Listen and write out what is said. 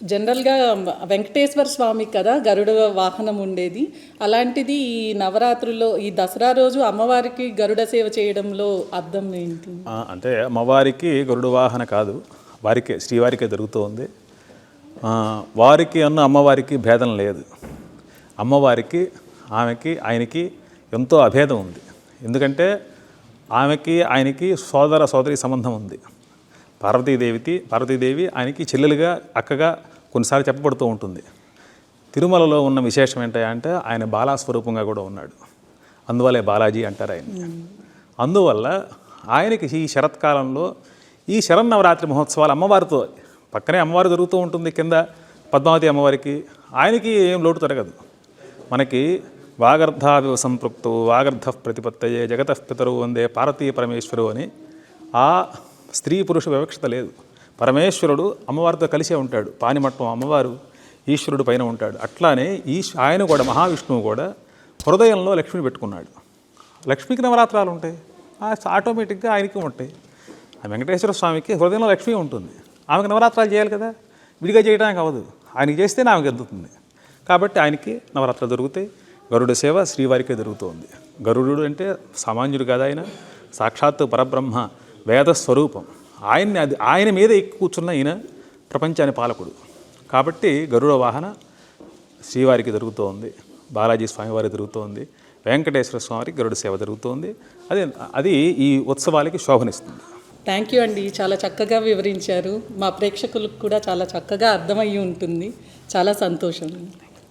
జనరల్గా వెంకటేశ్వర స్వామి కదా గరుడ వాహనం ఉండేది. అలాంటిది ఈ నవరాత్రుల్లో ఈ దసరా రోజు అమ్మవారికి గరుడ సేవ చేయడంలో అర్థం ఏంటి? అంటే అమ్మవారికి గరుడ వాహన కాదు, వారికే శ్రీవారికే జరుగుతుంది. వారికి అన్న అమ్మవారికి భేదం లేదు. అమ్మవారికి ఆమెకి ఆయనకి ఎంతో అభేదం ఉంది. ఎందుకంటే ఆమెకి ఆయనకి సోదర సోదరి సంబంధం ఉంది. పార్వతీదేవి ఆయనకి చెల్లెలుగా అక్కగా కొన్నిసార్లు చెప్పబడుతూ ఉంటుంది. తిరుమలలో ఉన్న విశేషం ఏంటంటే ఆయన బాలాస్వరూపంగా కూడా ఉన్నాడు. అందువల్లే బాలాజీ అంటారు ఆయన. అందువల్ల ఆయనకి ఈ శరత్కాలంలో ఈ శరన్నవరాత్రి మహోత్సవాలు అమ్మవారితో పక్కనే అమ్మవారు జరుగుతూ ఉంటుంది. కింద పద్మావతి అమ్మవారికి ఆయనకి ఏం లోటు తరగదు. మనకి వాగర్ధావివ సంపృక్తు వాగర్ధ ప్రతిపత్తయే జగత పితరు వందే పార్వతీ పరమేశ్వరు అని ఆ స్త్రీ పురుష వివక్షత లేదు. పరమేశ్వరుడు అమ్మవారితో కలిసే ఉంటాడు. పానిమట్టం అమ్మవారు ఈశ్వరుడు పైన ఉంటాడు. అట్లానే ఆయన కూడా మహావిష్ణువు కూడా హృదయంలో లక్ష్మిని పెట్టుకున్నాడు. లక్ష్మికి నవరాత్రాలు ఉంటాయి, ఆటోమేటిక్గా ఆయనకి ఉంటాయి. ఆ వెంకటేశ్వర స్వామికి హృదయంలో లక్ష్మి ఉంటుంది. ఆమెకు నవరాత్రాలు చేయాలి కదా, విడిగా చేయడానికి అవ్వదు. ఆయనకి చేస్తేనే ఆమెకు అందుతుంది. కాబట్టి ఆయనకి నవరాత్రులు దొరుకుతాయి. గరుడ సేవ శ్రీవారికే జరుగుతుంది. గరుడు అంటే సామాన్యుడు కాదు, ఆయన సాక్షాత్తు పరబ్రహ్మ వేద స్వరూపం. ఆయన మీద ఎక్కి కూర్చున్న ఈయన ప్రపంచాన్ని పాలకుడు. కాబట్టి గరుడ వాహన శ్రీవారికి జరుగుతోంది, బాలాజీ స్వామివారికి జరుగుతోంది, వెంకటేశ్వర స్వామికి గరుడ సేవ జరుగుతోంది. అది ఈ ఉత్సవాలకి శోభనిస్తుంది. థ్యాంక్ యూ అండి, చాలా చక్కగా వివరించారు. మా ప్రేక్షకులకు కూడా చాలా చక్కగా అర్థమయ్యి ఉంటుంది. చాలా సంతోషం.